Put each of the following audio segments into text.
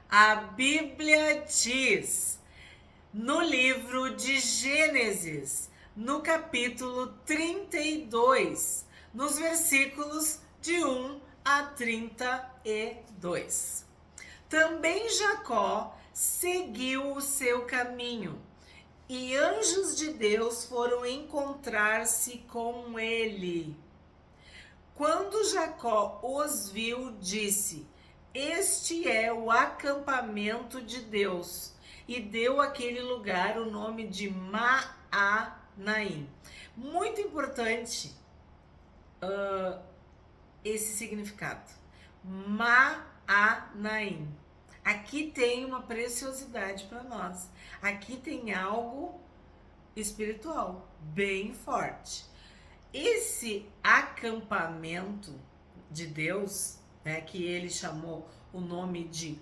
A Bíblia diz, no livro de Gênesis, no capítulo 32, nos versículos de 1 a 32. Também Jacó seguiu o seu caminho, e anjos de Deus foram encontrar-se com ele. Quando Jacó os viu, disse: Este é o acampamento de Deus. E deu àquele lugar o nome de Maanaim. Muito importante esse significado. Maanaim. Aqui tem uma preciosidade para nós. Aqui tem algo espiritual bem forte. Esse acampamento de Deus, né, que ele chamou o nome de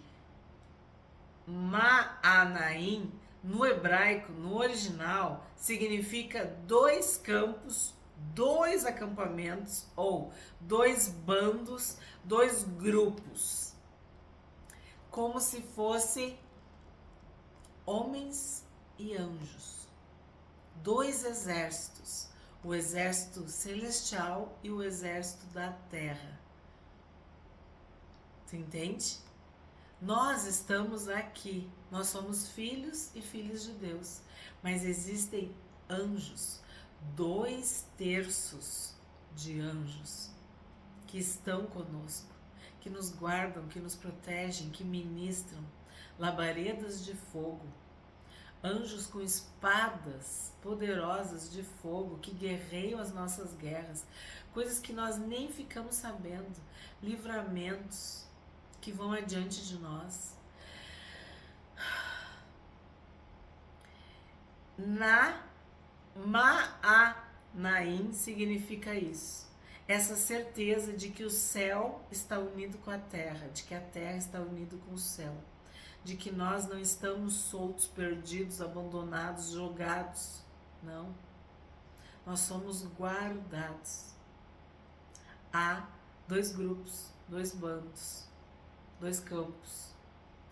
Maanaim, no hebraico, no original, significa dois campos, dois acampamentos ou dois bandos, dois grupos, como se fosse homens e anjos, dois exércitos, o exército celestial e o exército da terra. Você entende? Nós estamos aqui, nós somos filhos e filhas de Deus, mas existem anjos, 2/3 de anjos que estão conosco, que nos guardam, que nos protegem, que ministram, labaredas de fogo, anjos com espadas poderosas de fogo que guerreiam as nossas guerras, coisas que nós nem ficamos sabendo, livramentos que vão adiante de nós. Maanaim significa isso. Essa certeza de que o céu está unido com a terra, de que a terra está unida com o céu, de que nós não estamos soltos, perdidos, abandonados, jogados. Não. Nós somos guardados. Há dois grupos, dois bandos, dois campos,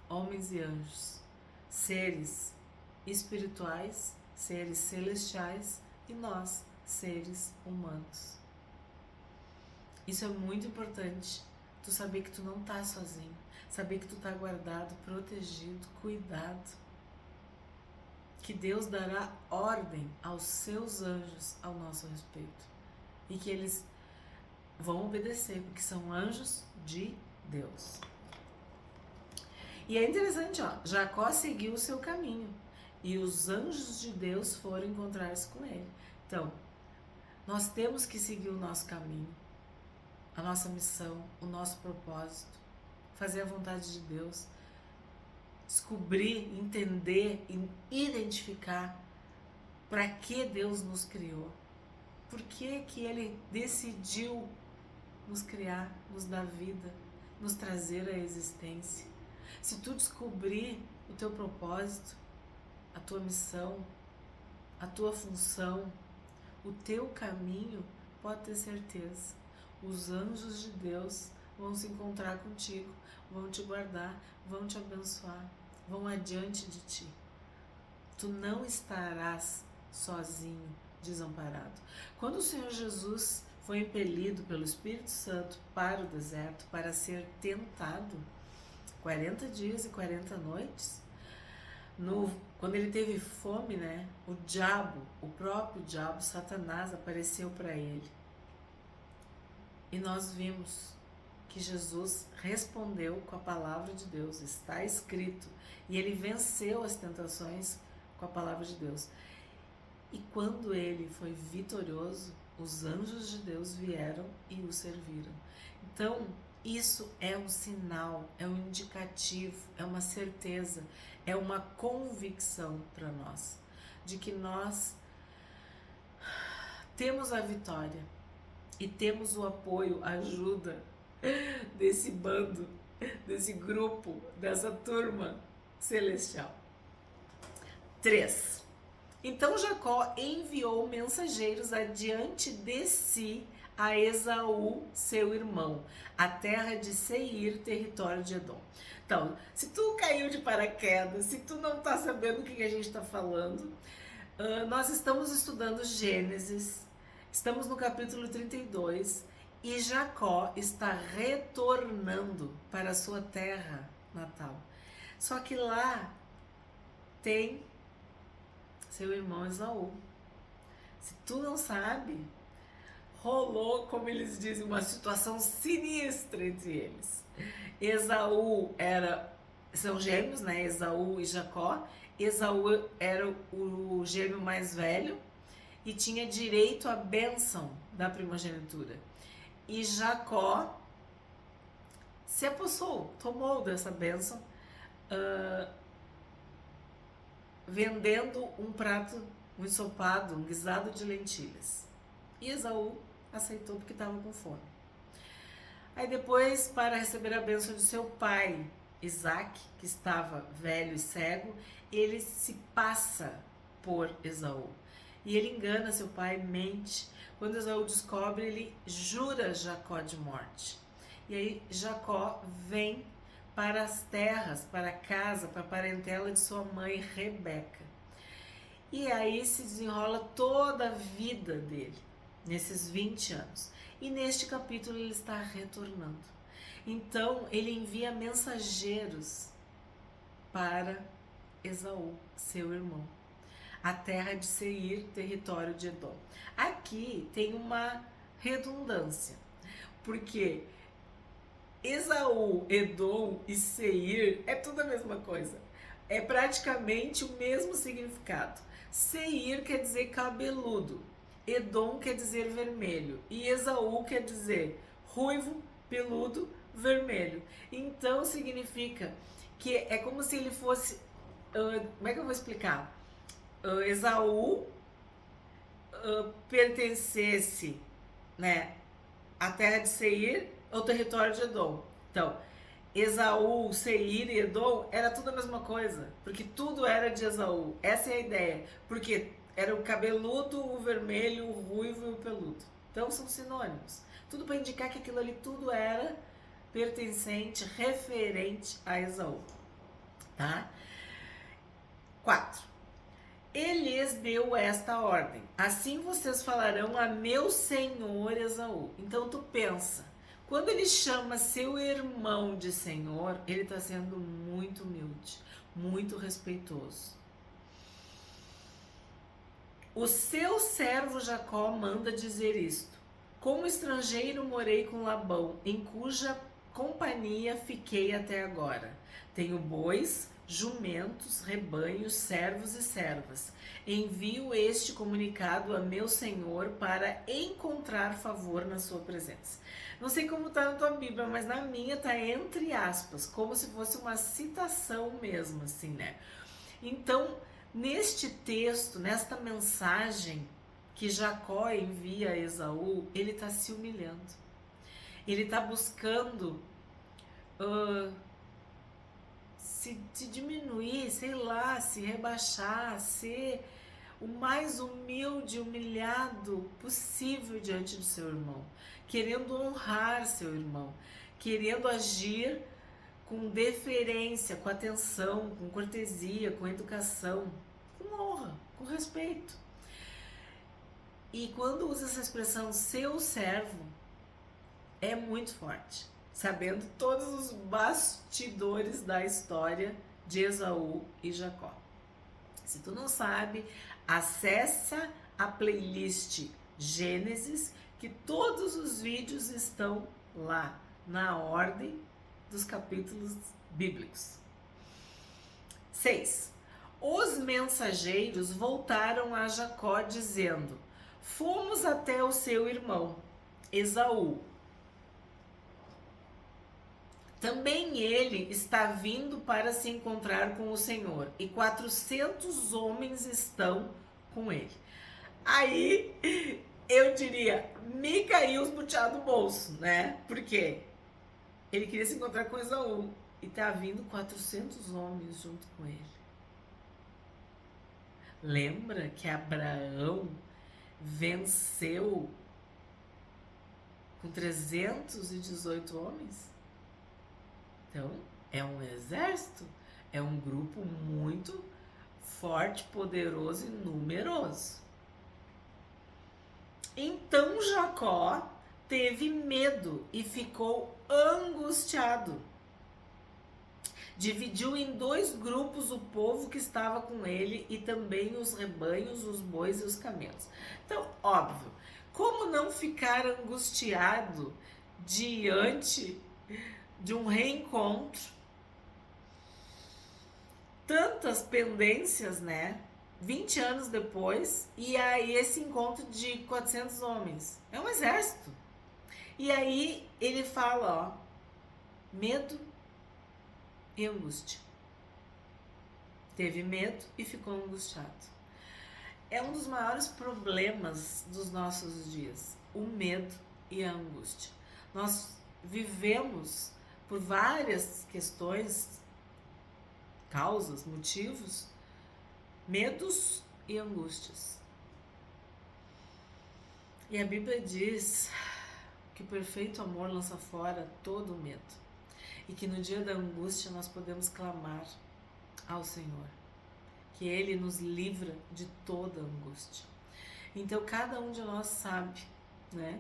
homens e anjos, seres espirituais, seres celestiais e nós, seres humanos. Isso é muito importante, tu saber que tu não tá sozinho, saber que tu tá guardado, protegido, cuidado, que Deus dará ordem aos seus anjos ao nosso respeito e que eles vão obedecer, porque são anjos de Deus. E é interessante, ó, Jacó seguiu o seu caminho e os anjos de Deus foram encontrar-se com ele. Então, nós temos que seguir o nosso caminho, a nossa missão, o nosso propósito, fazer a vontade de Deus, descobrir, entender e identificar para que Deus nos criou, por que que Ele decidiu nos criar, nos dar vida, nos trazer à existência. Se tu descobrir o teu propósito, a tua missão, a tua função, o teu caminho, pode ter certeza, os anjos de Deus vão se encontrar contigo, vão te guardar, vão te abençoar, vão adiante de ti. Tu não estarás sozinho, desamparado. Quando o Senhor Jesus foi impelido pelo Espírito Santo para o deserto para ser tentado, 40 dias e 40 noites, quando ele teve fome, né, o próprio diabo, Satanás, apareceu para ele. E nós vimos que Jesus respondeu com a palavra de Deus, está escrito, e ele venceu as tentações com a palavra de Deus. E quando ele foi vitorioso, os anjos de Deus vieram e o serviram. Então, isso é um sinal, é um indicativo, é uma certeza, é uma convicção para nós, de que nós temos a vitória e temos o apoio, a ajuda desse bando, desse grupo, dessa turma celestial. 3. Então Jacó enviou mensageiros adiante de si a Esaú, seu irmão, a terra de Seir, território de Edom. Então, se tu caiu de paraquedas, se tu não tá sabendo o que a gente está falando, nós estamos estudando Gênesis, estamos no capítulo 32 e Jacó está retornando para a sua terra natal. Só que lá tem seu irmão Esaú. Se tu não sabe, rolou, como eles dizem, uma situação sinistra entre eles. Esaú são gêmeos, né? Esaú e Jacó. Esaú era o gêmeo mais velho e tinha direito à bênção da primogenitura. E Jacó se apossou, tomou dessa bênção, vendendo um prato, um ensopado, um guisado de lentilhas. E Esaú aceitou porque estava com fome. Aí depois, para receber a bênção de seu pai, Isaac, que estava velho e cego, ele se passa por Esaú. E ele engana seu pai, mente. Quando Esaú descobre, ele jura Jacó de morte. E aí Jacó vem para as terras, para a casa, para a parentela de sua mãe, Rebeca. E aí se desenrola toda a vida dele, nesses 20 anos. E neste capítulo ele está retornando. Então ele envia mensageiros para Esaú, seu irmão, a terra de Seir, território de Edom. Aqui tem uma redundância, porque Esaú, Edom e Seir é tudo a mesma coisa. É praticamente o mesmo significado. Seir quer dizer cabeludo, Edom quer dizer vermelho e Esaú quer dizer ruivo, peludo, vermelho. Então significa que é como se ele fosse... como é que eu vou explicar? Esaú pertencesse, né, à terra de Seir, ao território de Edom. Então, Esaú, Seir e Edom era tudo a mesma coisa, porque tudo era de Esaú. Essa é a ideia, porque era o cabeludo, o vermelho, o ruivo e o peludo. Então são sinônimos. Tudo para indicar que aquilo ali tudo era pertencente, referente a Esaú. Tá? 4. Ele lhes deu esta ordem: assim vocês falarão a meu senhor Esaú. Então tu pensa, quando ele chama seu irmão de senhor, ele está sendo muito humilde, muito respeitoso. O seu servo Jacó manda dizer isto: como estrangeiro morei com Labão, em cuja companhia fiquei até agora. Tenho bois, jumentos, rebanhos, servos e servas. Envio este comunicado a meu senhor para encontrar favor na sua presença. Não sei como está na tua Bíblia, mas na minha está entre aspas, como se fosse uma citação mesmo, assim, né? Então, neste texto, nesta mensagem que Jacó envia a Esaú, ele está se humilhando. Ele está buscando se diminuir, sei lá, se rebaixar, ser o mais humilde, humilhado possível diante do seu irmão, querendo honrar seu irmão, querendo agir com deferência, com atenção, com cortesia, com educação, com honra, com respeito. E quando usa essa expressão seu servo, é muito forte, sabendo todos os bastidores da história de Esaú e Jacó. Se tu não sabe, acessa a playlist Gênesis, que todos os vídeos estão lá, na ordem dos capítulos bíblicos. 6. Os mensageiros voltaram a Jacó dizendo: fomos até o seu irmão Esaú. Também ele está vindo para se encontrar com o Senhor, e 400 homens estão com ele. Aí eu diria, me caiu os butiá do bolso, né? Por quê? Ele queria se encontrar com Esaú e tá vindo 400 homens junto com ele. Lembra que Abraão venceu com 318 homens. Então, é um exército, é um grupo muito forte, poderoso e numeroso. Então Jacó teve medo e ficou angustiado. Dividiu em 2 grupos o povo que estava com ele e também os rebanhos, os bois e os camelos. Então, óbvio, como não ficar angustiado diante de um reencontro? Tantas pendências, né? 20 anos depois, e aí esse encontro de 400 homens. É um exército. E aí ele fala, ó, medo e angústia. Teve medo e ficou angustiado. É um dos maiores problemas dos nossos dias, o medo e a angústia. Nós vivemos por várias questões, causas, motivos, medos e angústias. E a Bíblia diz que o perfeito amor lança fora todo o medo. E que no dia da angústia nós podemos clamar ao Senhor. Que Ele nos livra de toda angústia. Então cada um de nós sabe, né?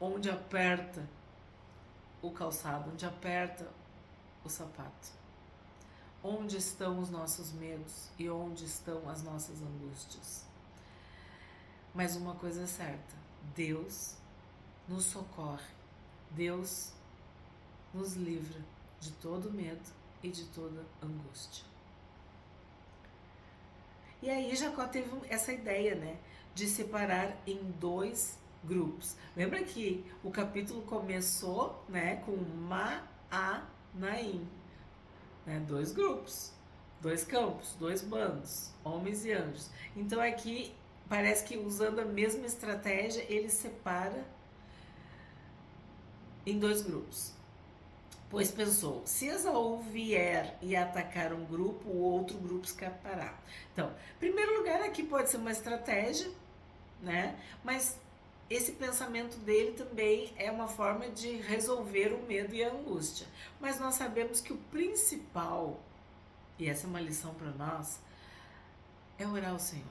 Onde aperta o calçado, onde aperta o sapato. Onde estão os nossos medos e onde estão as nossas angústias. Mas uma coisa é certa, Deus nos socorre, Deus nos livra de todo medo e de toda angústia. E aí Jacó teve essa ideia, né, de separar em 2 grupos. Lembra que o capítulo começou, né, com Maanaim, né, 2 grupos, 2 campos, 2 bandos, homens e anjos. Então aqui parece que usando a mesma estratégia ele separa em 2 grupos. Pois pensou, se Esaú vier e atacar um grupo, o outro grupo escapará. Então, em primeiro lugar, aqui pode ser uma estratégia, né? Mas esse pensamento dele também é uma forma de resolver o medo e a angústia. Mas nós sabemos que o principal, e essa é uma lição para nós, é orar ao Senhor,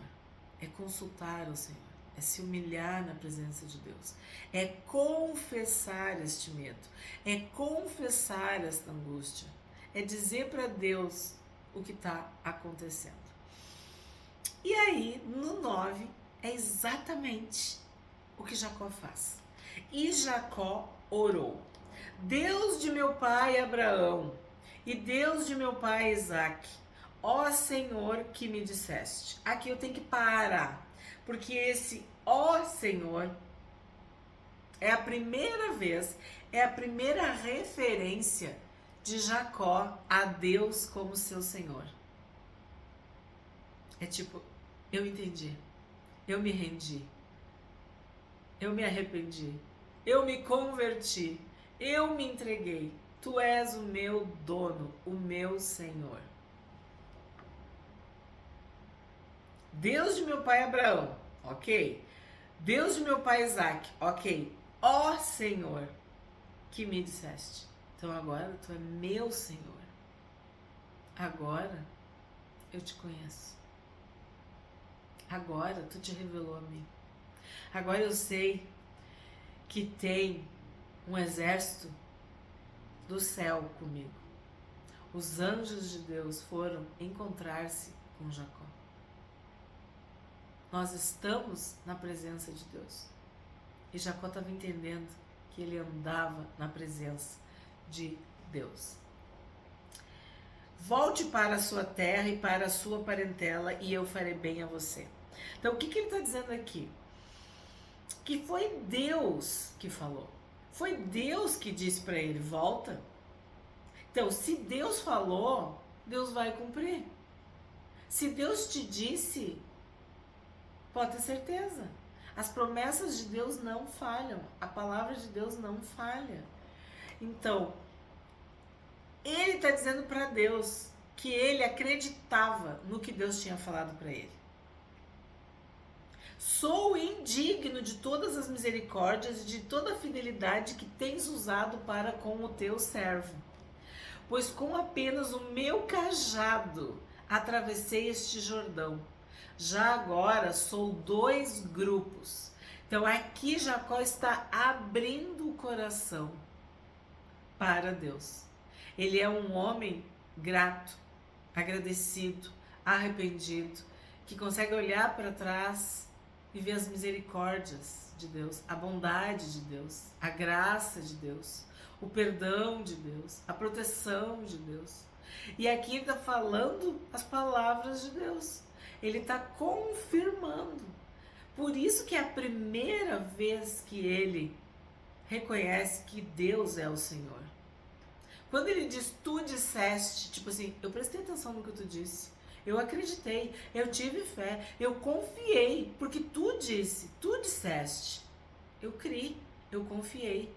é consultar ao Senhor, é se humilhar na presença de Deus, é confessar este medo, é confessar esta angústia, é dizer para Deus o que está acontecendo. E aí, no 9, é exatamente o que Jacó faz. E Jacó orou: Deus de meu pai Abraão e Deus de meu pai Isaque, ó Senhor que me disseste. Aqui eu tenho que parar, porque esse ó Senhor é a primeira vez, é a primeira referência de Jacó a Deus como seu Senhor. É tipo, eu entendi, eu me rendi, eu me arrependi, eu me converti, eu me entreguei. Tu és o meu dono, o meu Senhor. Deus de meu pai Abraão, ok. Deus de meu pai Isaque, ok. Ó Senhor, que me disseste. Então agora tu é meu Senhor. Agora eu te conheço. Agora tu te revelou a mim. Agora eu sei que tem um exército do céu comigo. Os anjos de Deus foram encontrar-se com Jacó. Nós estamos na presença de Deus. E Jacó estava entendendo que ele andava na presença de Deus. Volte para a sua terra e para a sua parentela e eu farei bem a você. Então o que ele está dizendo aqui? Que foi Deus que falou. Foi Deus que disse para ele, volta. Então, se Deus falou, Deus vai cumprir. Se Deus te disse, pode ter certeza. As promessas de Deus não falham. A palavra de Deus não falha. Então, ele está dizendo para Deus que ele acreditava no que Deus tinha falado para ele. Sou indigno de todas as misericórdias e de toda a fidelidade que tens usado para com o teu servo. Pois com apenas o meu cajado atravessei este Jordão. Já agora sou 2 grupos. Então aqui Jacó está abrindo o coração para Deus. Ele é um homem grato, agradecido, arrependido, que consegue olhar para trás e ver as misericórdias de Deus, a bondade de Deus, a graça de Deus, o perdão de Deus, a proteção de Deus. E aqui ele está falando as palavras de Deus. Ele está confirmando. Por isso que é a primeira vez que ele reconhece que Deus é o Senhor. Quando ele diz, tu disseste, tipo assim, eu prestei atenção no que tu disse. Eu acreditei, eu tive fé, eu confiei, porque tu disse, tu disseste. Eu criei, eu confiei,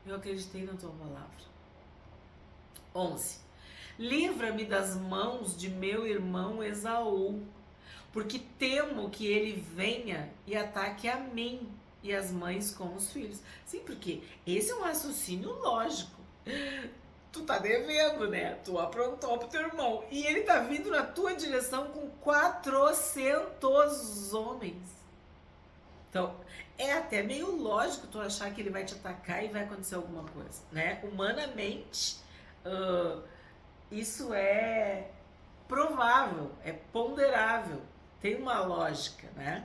eu acreditei na tua palavra. 11. Livra-me das mãos de meu irmão Esaú, porque temo que ele venha e ataque a mim e as mães com os filhos. Sim, porque esse é um raciocínio lógico. Tu tá devendo, né? Tu aprontou pro teu irmão. E ele tá vindo na tua direção com 400 homens. Então, é até meio lógico tu achar que ele vai te atacar e vai acontecer alguma coisa, né? Humanamente, isso é provável, é ponderável, tem uma lógica, né?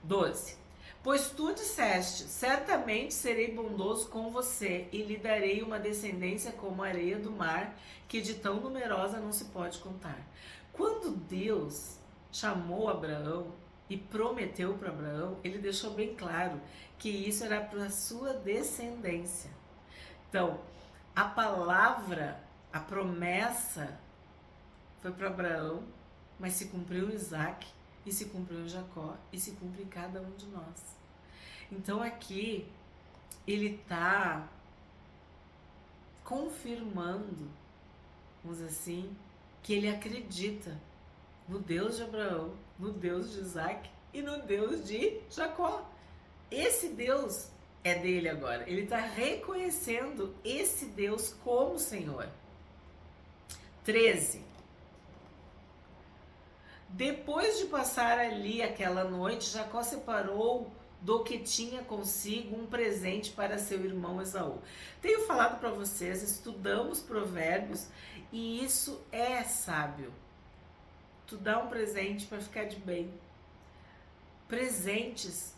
12. Pois tu disseste, certamente serei bondoso com você e lhe darei uma descendência como a areia do mar, que de tão numerosa não se pode contar. Quando Deus chamou Abraão e prometeu para Abraão, ele deixou bem claro que isso era para a sua descendência. Então, a palavra, a promessa foi para Abraão, mas se cumpriu em Isaac, e se cumpriu em Jacó, e se cumpre em cada um de nós. Então aqui ele está confirmando, vamos dizer assim, que ele acredita no Deus de Abraão, no Deus de Isaac e no Deus de Jacó. Esse Deus é dele agora. Ele está reconhecendo esse Deus como Senhor. 13. Depois de passar ali aquela noite, Jacó separou do que tinha consigo um presente para seu irmão Esaú. Tenho falado para vocês, estudamos Provérbios e isso é sábio. Tu dá um presente para ficar de bem. Presentes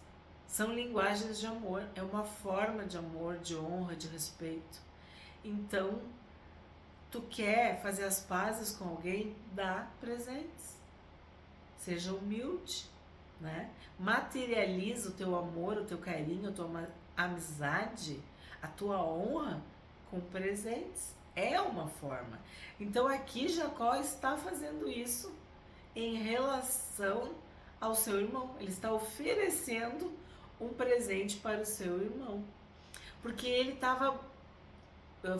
são linguagens de amor, é uma forma de amor, de honra, de respeito. Então, tu quer fazer as pazes com alguém, dá presentes. Seja humilde, né? Materializa o teu amor, o teu carinho, a tua amizade, a tua honra com presentes. É uma forma. Então aqui Jacó está fazendo isso em relação ao seu irmão. Ele está oferecendo um presente para o seu irmão. Porque ele estava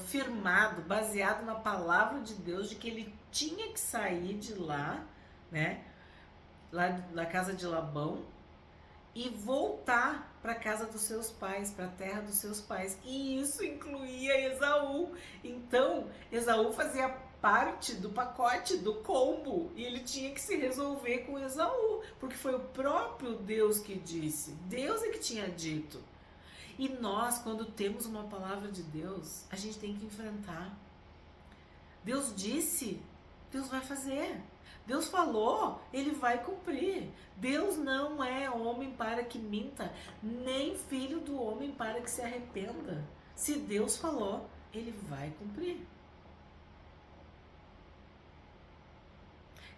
firmado, baseado na palavra de Deus, de que ele tinha que sair de lá, né? Lá na casa de Labão, e voltar para a casa dos seus pais, para a terra dos seus pais. E isso incluía Esaú. Então, Esaú fazia parte do pacote, do combo, e ele tinha que se resolver com Esaú, porque foi o próprio Deus que disse. Deus é que tinha dito. E nós, quando temos uma palavra de Deus, a gente tem que enfrentar. Deus disse, Deus vai fazer. Deus falou, ele vai cumprir. Deus não é homem para que minta, nem filho do homem para que se arrependa. Se Deus falou, ele vai cumprir.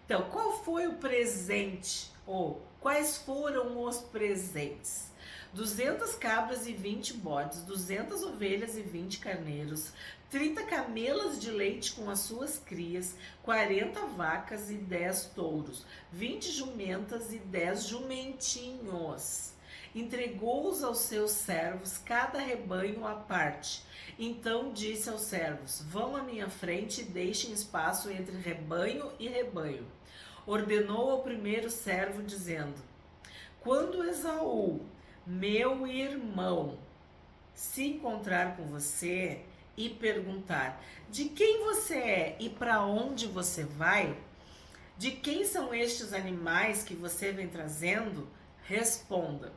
Então, qual foi o presente? Ou quais foram os presentes? 200 cabras e 20 bodes, 200 ovelhas e 20 carneiros, 30 camelas de leite com as suas crias, 40 vacas e 10 touros, 20 jumentas e 10 jumentinhos. Entregou-os aos seus servos, cada rebanho à parte. Então disse aos servos, vão à minha frente e deixem espaço entre rebanho e rebanho. Ordenou ao primeiro servo, dizendo, Quando Esaú, meu irmão, se encontrar com você e perguntar de quem você é e para onde você vai, de quem são estes animais que você vem trazendo, responda: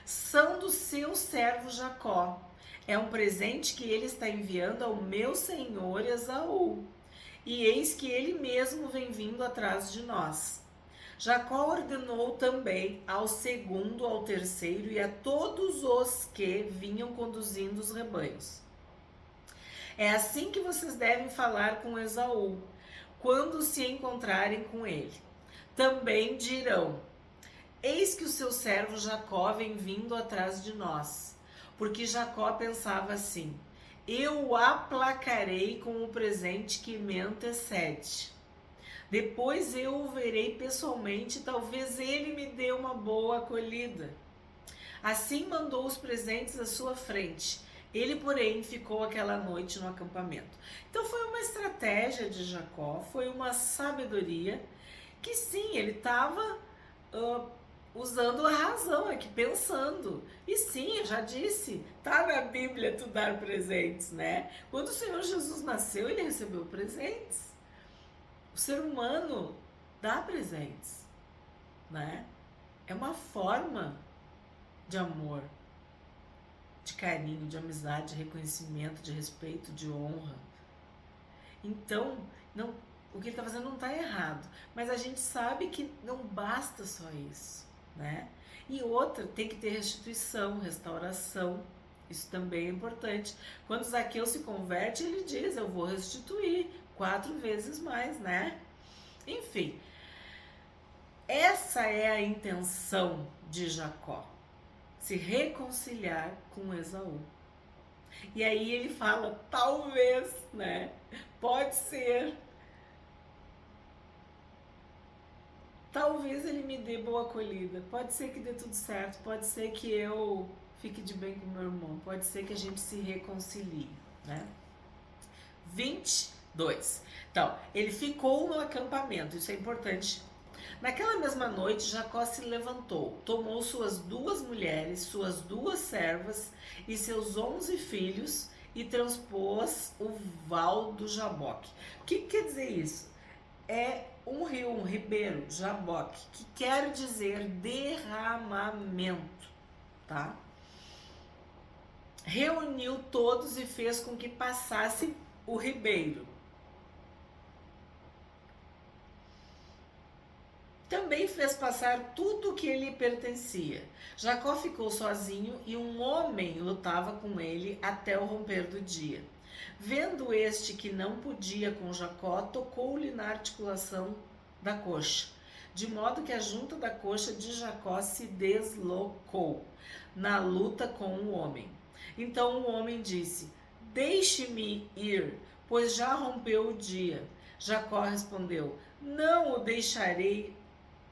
são do seu servo Jacó. É um presente que ele está enviando ao meu senhor Esaú. E eis que ele mesmo vem vindo atrás de nós. Jacó ordenou também ao segundo, ao terceiro e a todos os que vinham conduzindo os rebanhos: é assim que vocês devem falar com Esaú, quando se encontrarem com ele. Também dirão: eis que o seu servo Jacó vem vindo atrás de nós. Porque Jacó pensava assim: eu o aplacarei com o presente que me antecede. Depois eu o verei pessoalmente, talvez ele me dê uma boa acolhida. Assim mandou os presentes à sua frente. Ele, porém, ficou aquela noite no acampamento. Então foi uma estratégia de Jacó, foi uma sabedoria que sim, ele estava usando a razão aqui, pensando. E sim, eu já disse, tá na Bíblia tu dar presentes, né? Quando o Senhor Jesus nasceu, ele recebeu presentes. O ser humano dá presentes, né? É uma forma de amor, de carinho, de amizade, de reconhecimento, de respeito, de honra. Então, não, o que ele está fazendo não está errado, mas a gente sabe que não basta só isso, né? E outra, tem que ter restituição, restauração, isso também é importante. Quando Zaqueu se converte, ele diz: eu vou restituir 4 vezes mais, né? Enfim, essa é a intenção de Jacó, se reconciliar com Esaú. E aí ele fala: talvez, né? Pode ser. Talvez ele me dê boa acolhida. Pode ser que dê tudo certo. Pode ser que eu fique de bem com meu irmão. Pode ser que a gente se reconcilie, né? 22. Então, ele ficou no acampamento. Isso é importante. Naquela mesma noite, Jacó se levantou, tomou suas 2 mulheres, suas 2 servas e seus 11 filhos e transpôs o val do Jaboque. O que quer dizer isso? É um rio, um ribeiro, Jaboque, que quer dizer derramamento, tá? Reuniu todos e fez com que passasse o ribeiro. Também fez passar tudo o que lhe pertencia. Jacó ficou sozinho e um homem lutava com ele até o romper do dia. Vendo este que não podia com Jacó, tocou-lhe na articulação da coxa, de modo que a junta da coxa de Jacó se deslocou na luta com o homem. Então o homem disse: deixe-me ir, pois já rompeu o dia. Jacó respondeu: não o deixarei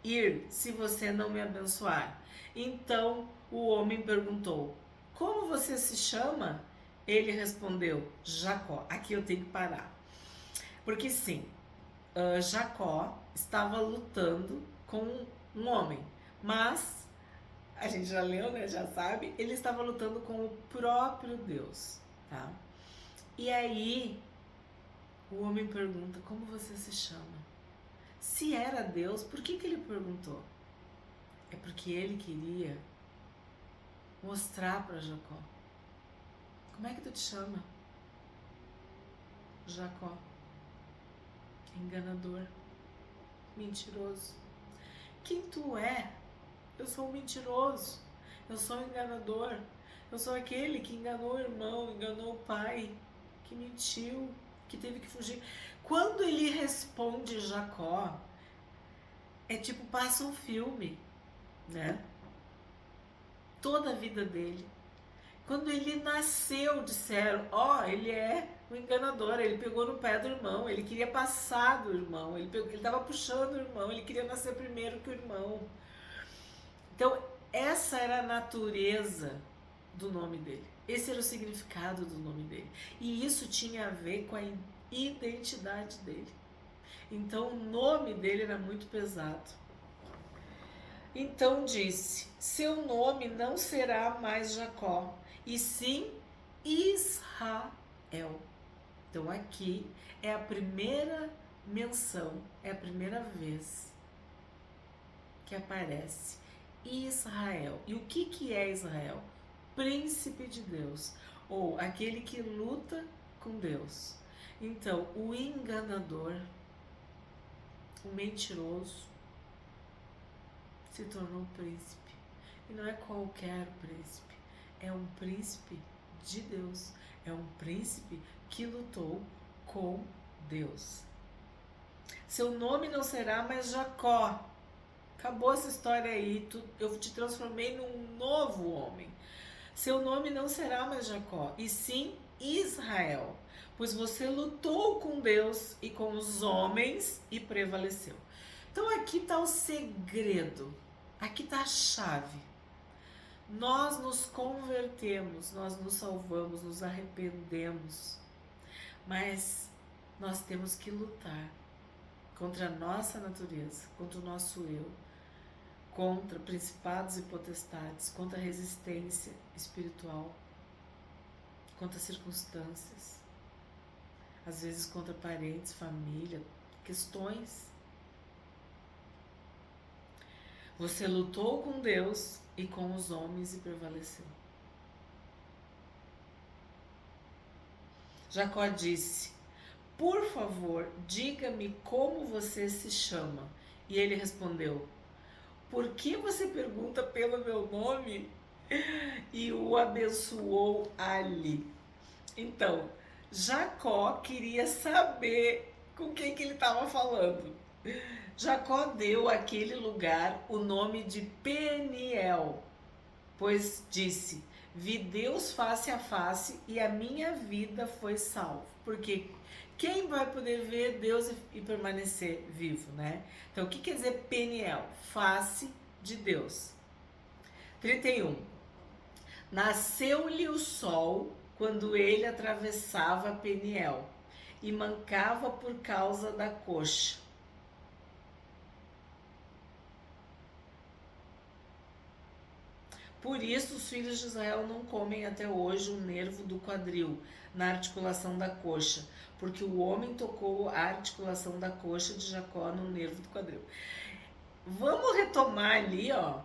ir se você não me abençoar. Então o homem perguntou: como você se chama? Ele respondeu: Jacó. Aqui eu tenho que parar, porque sim, Jacó estava lutando com um homem, mas a gente já leu, né? Já sabe, ele estava lutando com o próprio Deus, tá? E aí o homem pergunta: como você se chama? Se era Deus, por que ele perguntou? É porque ele queria mostrar para Jacó: como é que tu te chama? Jacó. Enganador, mentiroso. Quem tu é? Eu sou um mentiroso, eu sou um enganador, eu sou aquele que enganou o irmão, enganou o pai, que mentiu, que teve que fugir. Quando ele responde Jacó, é tipo, passa um filme, né? Toda a vida dele. Quando ele nasceu, disseram: ele é o enganador, ele pegou no pé do irmão, ele queria passar do irmão, ele estava puxando o irmão, ele queria nascer primeiro que o irmão. Então, essa era a natureza do nome dele. Esse era o significado do nome dele. E isso tinha a ver com a identidade dele. Então, o nome dele era muito pesado. Então disse: seu nome não será mais Jacó, e sim Israel. Então aqui é a primeira menção, é a primeira vez que aparece Israel. E o que é Israel? Príncipe de Deus, ou aquele que luta com Deus. Então, o enganador, o mentiroso, se tornou príncipe. E não é qualquer príncipe, é um príncipe de Deus, é um príncipe que lutou com Deus. Seu nome não será mais Jacó. Acabou essa história aí, eu te transformei num novo homem. Seu nome não será mais Jacó, e sim Israel, pois você lutou com Deus e com os homens e prevaleceu. Então aqui está o segredo, aqui está a chave. Nós nos convertemos, nós nos salvamos, nos arrependemos, mas nós temos que lutar contra a nossa natureza, contra o nosso eu, contra principados e potestades, contra a resistência espiritual, contra circunstâncias, às vezes contra parentes, família, questões. Você lutou com Deus e com os homens e prevaleceu. Jacó disse: por favor, diga-me como você se chama. E ele respondeu: por que você pergunta pelo meu nome? E o abençoou ali. Então, Jacó queria saber com quem que ele estava falando. Jacó deu àquele lugar o nome de Peniel, pois disse: vi Deus face a face e a minha vida foi salva. Porque quem vai poder ver Deus e permanecer vivo, né? Então, o que quer dizer Peniel? Face de Deus. 31. Nasceu-lhe o sol quando ele atravessava Peniel e mancava por causa da coxa. Por isso os filhos de Israel não comem até hoje o nervo do quadril na articulação da coxa, porque o homem tocou a articulação da coxa de Jacó no nervo do quadril. Vamos retomar ali, ó.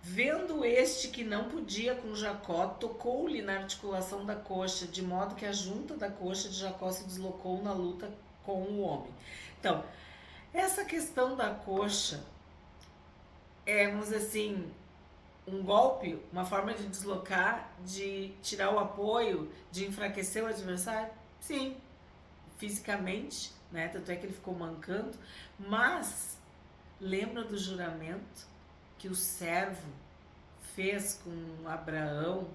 Vendo este que não podia com Jacó, tocou-lhe na articulação da coxa, de modo que a junta da coxa de Jacó se deslocou na luta com o homem. Então, essa questão da coxa é, vamos dizer assim, um golpe, uma forma de deslocar, de tirar o apoio, de enfraquecer o adversário? Sim, fisicamente, né? Tanto é que ele ficou mancando, mas lembra do juramento que o servo fez com Abraão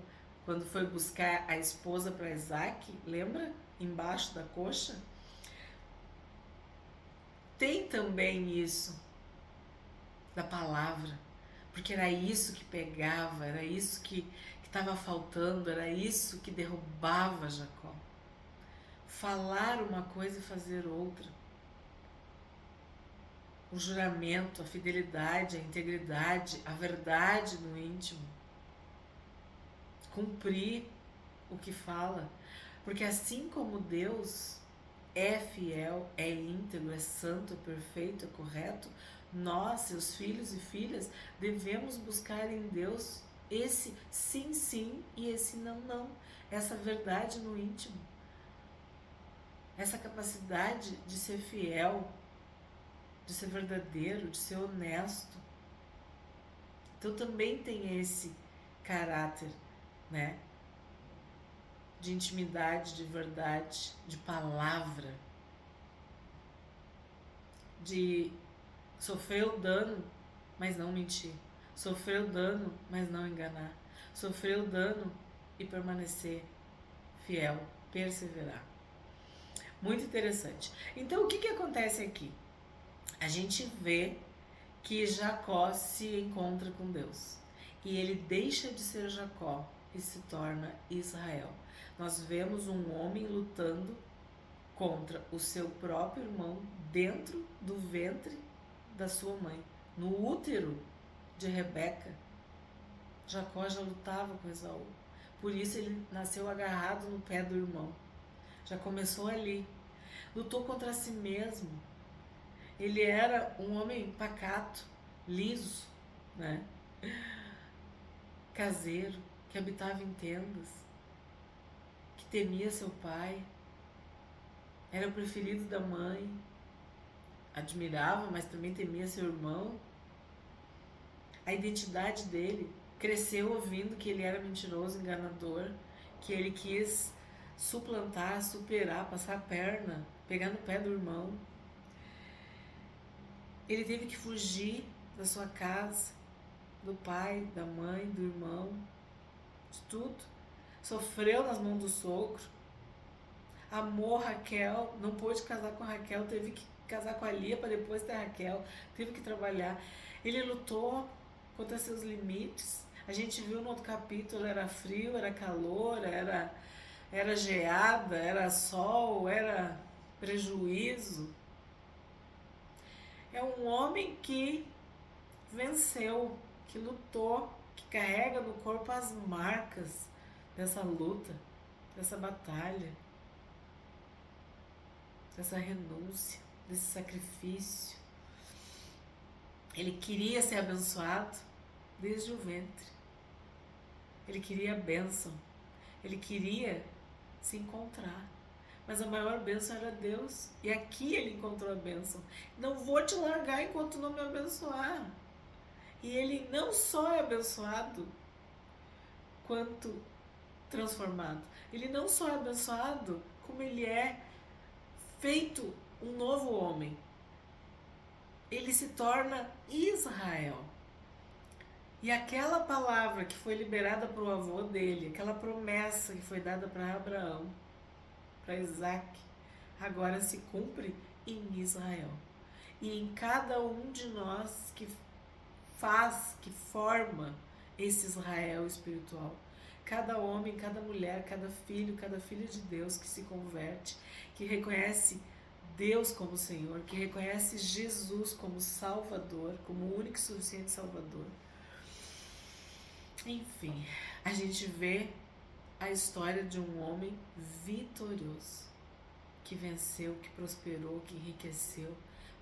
quando foi buscar a esposa para Isaac? Lembra? Embaixo da coxa? Tem também isso da palavra, porque era isso que pegava, era isso que estava faltando, era isso que derrubava Jacó. Falar uma coisa e fazer outra. O juramento, a fidelidade, a integridade, a verdade no íntimo. Cumprir o que fala. Porque assim como Deus é fiel, é íntegro, é santo, é perfeito, é correto, nós, seus filhos e filhas, devemos buscar em Deus esse sim, sim e esse não, não. Essa verdade no íntimo. Essa capacidade de ser fiel, de ser verdadeiro, de ser honesto. Então também tem esse caráter, né? De intimidade, de verdade, de palavra, de sofrer o dano, mas não mentir, sofrer o dano, mas não enganar, sofrer o dano e permanecer fiel, perseverar. Muito interessante. Então, o que acontece aqui? A gente vê que Jacó se encontra com Deus e ele deixa de ser Jacó e se torna Israel. Nós vemos um homem lutando contra o seu próprio irmão dentro do ventre da sua mãe, no útero de Rebeca, Jacó já lutava com Esaú. Por isso ele nasceu agarrado no pé do irmão. Já começou ali. Lutou contra si mesmo. Ele era um homem pacato, liso, né? Caseiro, que habitava em tendas, que temia seu pai, era o preferido da mãe, admirava, mas também temia seu irmão. A identidade dele cresceu ouvindo que ele era mentiroso, enganador, que ele quis suplantar, superar, passar a perna, pegar no pé do irmão. Ele teve que fugir da sua casa, do pai, da mãe, do irmão, de tudo. Sofreu nas mãos do sogro. Amou Raquel, não pôde casar com Raquel, teve que casar com a Lia para depois ter Raquel, teve que trabalhar. Ele lutou contra seus limites. A gente viu no outro capítulo, era frio, era calor, era geada, era sol, era prejuízo. É um homem que venceu, que lutou, que carrega no corpo as marcas dessa luta, dessa batalha, dessa renúncia, desse sacrifício. Ele queria ser abençoado desde o ventre. Ele queria a bênção. Ele queria se encontrar. Mas a maior bênção era Deus. E aqui ele encontrou a bênção. Não vou te largar enquanto não me abençoar. E ele não só é abençoado, quanto transformado. Ele não só é abençoado, como ele é feito um novo homem. Ele se torna Israel. E aquela palavra que foi liberada para o avô dele, aquela promessa que foi dada para Abraão, para Isaac, agora se cumpre em Israel. E em cada um de nós que faz, que forma esse Israel espiritual. Cada homem, cada mulher, cada filha de Deus que se converte, que reconhece Deus como Senhor, que reconhece Jesus como Salvador, como o único e suficiente Salvador. Enfim, a gente vê a história de um homem vitorioso, que venceu, que prosperou, que enriqueceu,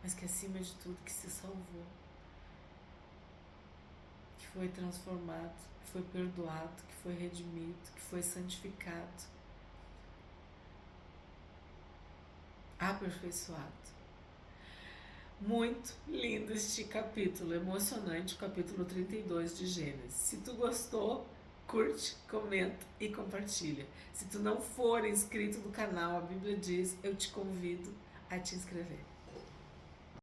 mas que acima de tudo que se salvou, que foi transformado, que foi perdoado, que foi redimido, que foi santificado, aperfeiçoado. Muito lindo este capítulo, emocionante, o capítulo 32 de Gênesis. Se tu gostou, curte, comenta e compartilha. Se tu não for inscrito no canal, a Bíblia diz, eu te convido a te inscrever.